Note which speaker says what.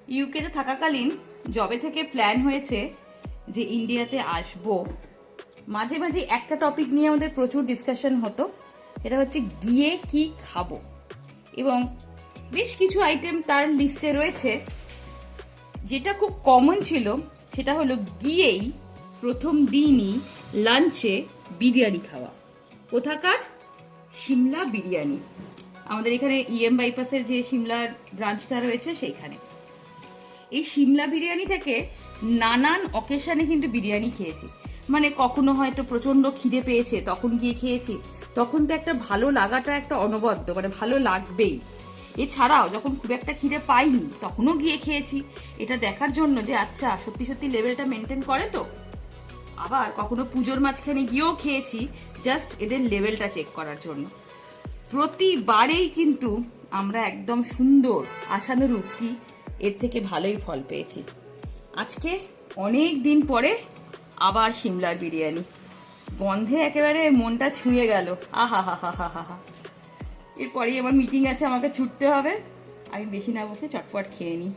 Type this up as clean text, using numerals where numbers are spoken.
Speaker 1: ইউকেতে থাকাকালীন জবে থেকে প্ল্যান হয়েছে যে ইন্ডিয়াতে আসব। মাঝে মাঝে একটা টপিক নিয়ে আমাদের প্রচুর ডিসকাশন হতো, এটা হচ্ছে গিয়ে কি খাবো, এবং বেশ কিছু আইটেম তার লিস্টে রয়েছে। যেটা খুব কমন ছিল সেটা হলো গিয়েই প্রথম দিনই লাঞ্চে বিরিয়ানি খাওয়া। কোথাকার? সিমলা বিরিয়ানি। আমাদের এখানে ইএম বাইপাসের যে সিমলার ব্রাঞ্চটা রয়েছে সেইখানে। এই সিমলা বিরিয়ানি থেকে নানান অকেশনে কিন্তু বিরিয়ানি খেয়েছি। মানে কখনো হয়তো প্রচন্ড খিদে পেয়েছে তখন গিয়ে খেয়েছি, তখন তো একটা ভালো লাগাটা একটা অনবদ্য, মানে ভালো লাগবেই। এছাড়াও যখন খুব একটা খিদে পাইনি তখনও গিয়ে খেয়েছি, এটা দেখার জন্য যে আচ্ছা সত্যি সত্যি লেভেলটা মেনটেন করে তো। আবার কখনো পুজোর মাঝখানে গিয়েও খেয়েছি, জাস্ট এদের লেভেলটা চেক করার জন্য। প্রতিবারেই কিন্তু আমরা একদম সুন্দর আশানুরূপ কি এর থেকে ভালোই ফল পেয়েছি। আজকে অনেক দিন পরে আবার সিমলার বিরিয়ানি, গন্ধে একেবারে মনটা ছুঁয়ে গেল। আহা হা হা হা হা হা। এরপরেই আমার মিটিং আছে, আমাকে ছুটতে হবে। আমি বেশি না বসে চটপট খেয়ে নিই।